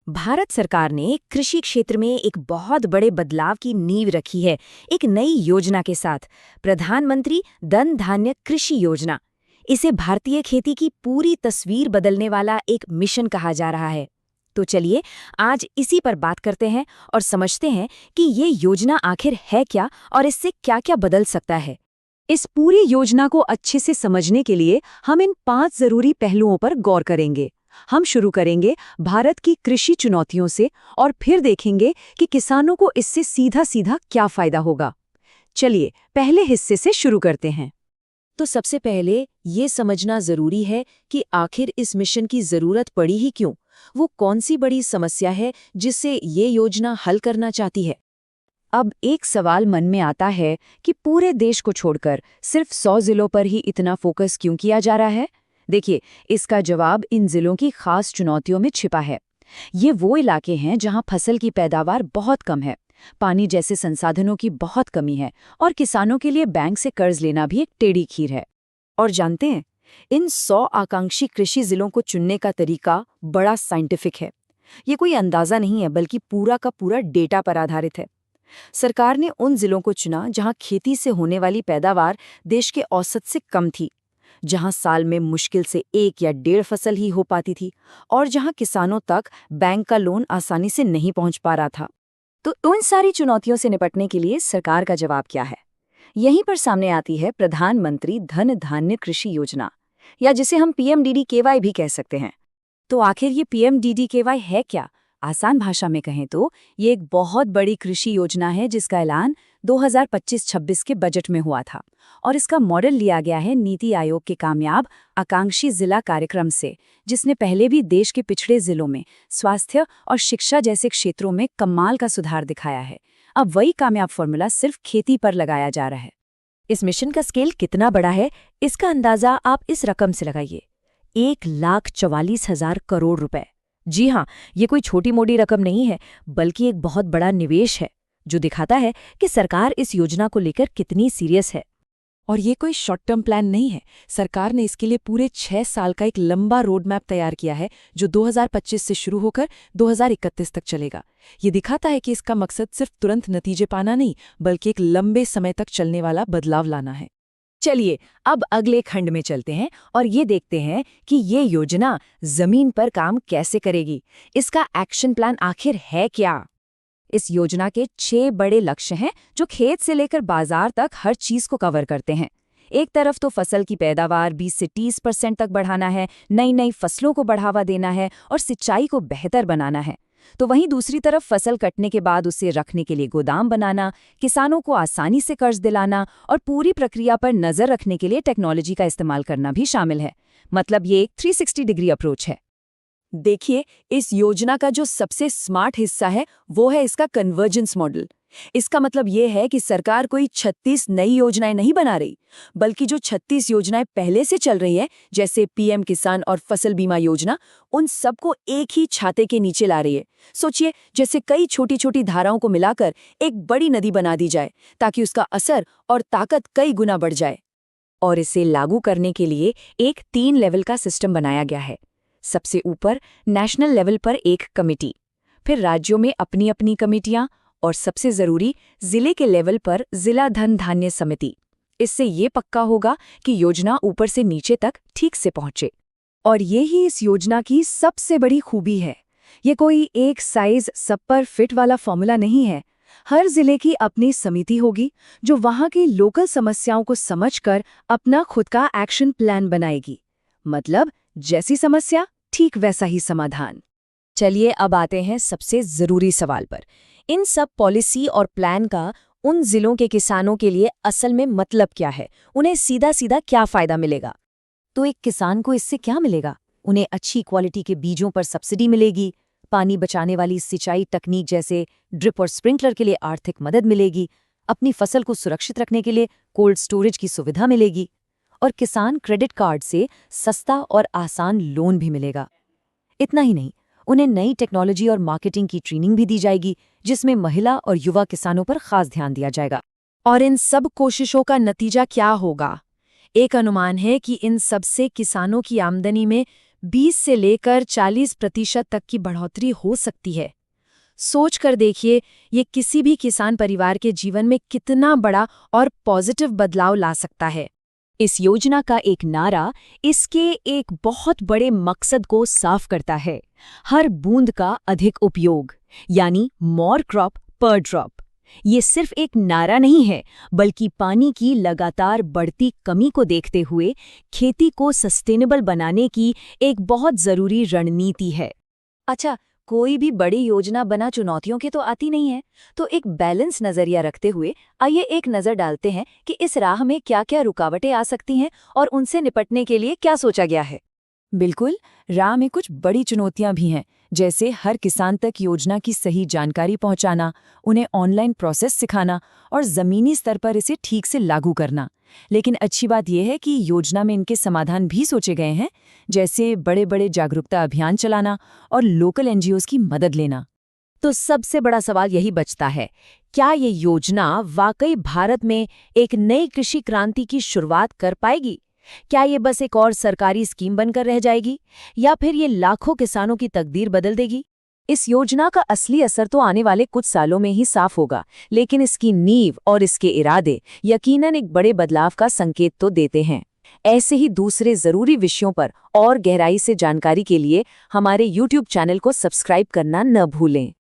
भारत सरकार ने कृषि क्षेत्र में एक बहुत बड़े बदलाव की नींव रखी है, एक नई योजना के साथ, प्रधानमंत्री धन धान्य कृषि योजना। इसे भारतीय खेती की पूरी तस्वीर बदलने वाला एक मिशन कहा जा रहा है। तो चलिए आज इसी पर बात करते हैं और समझते हैं कि ये योजना आखिर है क्या और इससे क्या-क्या बदल सकता है। इस पूरी योजना को अच्छे से समझने के लिए हम इन 5 जरूरी पहलुओं पर गौर करेंगे। हम शुरू करेंगे भारत की कृषि चुनौतियों से और फिर देखेंगे कि किसानों को इससे सीधा सीधा क्या फायदा होगा। चलिए पहले हिस्से से शुरू करते हैं। तो सबसे पहले ये समझना जरूरी है कि आखिर इस मिशन की जरूरत पड़ी ही क्यों, वो कौन सी बड़ी समस्या है जिससे ये योजना हल करना चाहती है। अब एक सवाल मन में आता है कि पूरे देश को छोड़कर सिर्फ 100 जिलों पर ही इतना फोकस क्यों किया जा रहा है। देखिए, इसका जवाब इन जिलों की खास चुनौतियों में छिपा है। ये वो इलाके हैं जहां फसल की पैदावार बहुत कम है, पानी जैसे संसाधनों की बहुत कमी है और किसानों के लिए बैंक से कर्ज लेना भी एक टेढ़ी खीर है। और जानते हैं, इन 100 आकांक्षी कृषि जिलों को चुनने का तरीका बड़ा साइंटिफिक है। ये कोई अंदाजा नहीं है, बल्कि पूरा का पूरा डेटा पर आधारित है। सरकार ने उन जिलों को चुना जहां खेती से होने वाली पैदावार देश के औसत से कम थी, जहां साल में मुश्किल से 1 या 1.5 फसल ही हो पाती थी और जहां किसानों तक बैंक का लोन आसानी से नहीं पहुंच पा रहा था। तो उन सारी चुनौतियों से निपटने के लिए सरकार का जवाब क्या है? यहीं पर सामने आती है प्रधानमंत्री धन धान्य कृषि योजना, या जिसे हम PMDD-KY भी कह सकते हैं। तो आखिर ये PMDD-KY है क्या? आसान भाषा में कहें तो ये एक बहुत बड़ी कृषि योजना है जिसका ऐलान 2025-26 के बजट में हुआ था और इसका मॉडल लिया गया है नीति आयोग के कामयाब आकांक्षी जिला कार्यक्रम से, जिसने पहले भी देश के पिछड़े जिलों में स्वास्थ्य और शिक्षा जैसे क्षेत्रों में कमाल का सुधार दिखाया है। अब वही कामयाब फॉर्मूला सिर्फ खेती पर लगाया जा रहा है। इस मिशन का स्केल कितना बड़ा है, इसका अंदाजा आप इस रकम से लगाइए, 1,44,000 करोड़ रुपए। जी हाँ, ये कोई छोटी मोटी रकम नहीं है, बल्कि एक बहुत बड़ा निवेश है जो दिखाता है कि सरकार इस योजना को लेकर कितनी सीरियस है। और ये कोई शॉर्ट टर्म प्लान नहीं है। सरकार ने इसके लिए पूरे 6 साल का एक लंबा रोड मैप तैयार किया है जो 2025 से शुरू होकर 2031 तक चलेगा। ये दिखाता है कि इसका मकसद सिर्फ तुरंत नतीजे पाना नहीं, बल्कि एक लंबे समय तक चलने वाला बदलाव लाना है। चलिए अब अगले खंड में चलते हैं और ये देखते हैं कि ये योजना जमीन पर काम कैसे करेगी। इसका एक्शन प्लान आखिर है क्या? इस योजना के 6 बड़े लक्ष्य हैं जो खेत से लेकर बाजार तक हर चीज को कवर करते हैं। एक तरफ तो फसल की पैदावार 20 से 30% तक बढ़ाना है, नई नई फसलों को बढ़ावा देना है और सिंचाई को बेहतर बनाना है। तो वहीं दूसरी तरफ फसल कटने के बाद उसे रखने के लिए गोदाम बनाना, किसानों को आसानी से कर्ज दिलाना और पूरी प्रक्रिया पर नजर रखने के लिए टेक्नोलॉजी का इस्तेमाल करना भी शामिल है। मतलब ये एक 360 डिग्री अप्रोच है। देखिए, इस योजना का जो सबसे स्मार्ट हिस्सा है वो है इसका कन्वर्जेंस मॉडल। इसका मतलब ये है कि सरकार कोई 36 नई योजनाएं नहीं बना रही, बल्कि जो 36 योजनाएं पहले से चल रही है, जैसे PM किसान और फसल बीमा योजना, उन सबको एक ही छाते के नीचे ला रही है। सोचिए, जैसे कई छोटी छोटी धाराओं को मिलाकर एक बड़ी नदी बना दी जाए, ताकि उसका असर और ताकत कई गुना बढ़ जाए। और इसे लागू करने के लिए एक 3 लेवल का सिस्टम बनाया गया है। सबसे ऊपर नेशनल लेवल पर एक कमेटी, फिर राज्यों में अपनी अपनी कमेटियां और सबसे जरूरी जिले के लेवल पर जिला धन धान्य समिति। इससे ये पक्का होगा कि योजना ऊपर से नीचे तक ठीक से पहुंचे। और ये ही इस योजना की सबसे बड़ी खूबी है। ये कोई एक साइज सब पर फिट वाला फॉर्मूला नहीं है। हर जिले की अपनी समिति होगी जो वहां की लोकल समस्याओं को समझकर अपना खुद का एक्शन प्लान बनाएगी। मतलब जैसी समस्या ठीक वैसा ही समाधान। चलिए अब आते हैं सबसे जरूरी सवाल पर। इन सब पॉलिसी और प्लान का उन जिलों के किसानों के लिए असल में मतलब क्या है? उन्हें सीधा सीधा क्या फायदा मिलेगा? तो एक किसान को इससे क्या मिलेगा? उन्हें अच्छी क्वालिटी के बीजों पर सब्सिडी मिलेगी, पानी बचाने वाली सिंचाई तकनीक जैसे ड्रिप और स्प्रिंकलर के लिए आर्थिक मदद मिलेगी, अपनी फसल को सुरक्षित रखने के लिए कोल्ड स्टोरेज की सुविधा मिलेगी और किसान क्रेडिट कार्ड से सस्ता और आसान लोन भी मिलेगा। इतना ही नहीं, उन्हें नई टेक्नोलॉजी और मार्केटिंग की ट्रेनिंग भी दी जाएगी, जिसमें महिला और युवा किसानों पर खास ध्यान दिया जाएगा। और इन सब कोशिशों का नतीजा क्या होगा? एक अनुमान है कि इन सब से किसानों की आमदनी में 20 से लेकर 40% तक की बढ़ोतरी हो सकती है। सोच कर देखिए, ये किसी भी किसान परिवार के जीवन में कितना बड़ा और पॉजिटिव बदलाव ला सकता है। इस योजना का एक नारा इसके एक बहुत बड़े मकसद को साफ करता है, हर बूंद का अधिक उपयोग, यानी मोर क्रॉप पर ड्रॉप। ये सिर्फ एक नारा नहीं है, बल्कि पानी की लगातार बढ़ती कमी को देखते हुए खेती को सस्टेनेबल बनाने की एक बहुत जरूरी रणनीति है। अच्छा, कोई भी बड़ी योजना बिना चुनौतियों के तो आती नहीं है, तो एक बैलेंस नजरिया रखते हुए आइए एक नज़र डालते हैं कि इस राह में क्या-क्या रुकावटें आ सकती हैं और उनसे निपटने के लिए क्या सोचा गया है। बिल्कुल, राह में कुछ बड़ी चुनौतियां भी हैं, जैसे हर किसान तक योजना की सही जानकारी पहुंचाना, उन्हें ऑनलाइन प्रोसेस सिखाना और ज़मीनी स्तर पर इसे ठीक से लागू करना। लेकिन अच्छी बात यह है कि योजना में इनके समाधान भी सोचे गए हैं, जैसे बड़े-बड़े जागरूकता अभियान चलाना और लोकल एनजीओज़ की मदद लेना। तो सबसे बड़ा सवाल यही बचता है, क्या ये योजना वाकई भारत में एक नई कृषि क्रांति की शुरुआत कर पाएगी? क्या ये बस एक और सरकारी स्कीम बनकर रह जाएगी, या फिर ये लाखों किसानों की तकदीर बदल देगी? इस योजना का असली असर तो आने वाले कुछ सालों में ही साफ होगा, लेकिन इसकी नींव और इसके इरादे यकीनन एक बड़े बदलाव का संकेत तो देते हैं। ऐसे ही दूसरे जरूरी विषयों पर और गहराई से जानकारी के लिए हमारे YouTube चैनल को सब्सक्राइब करना न भूलें।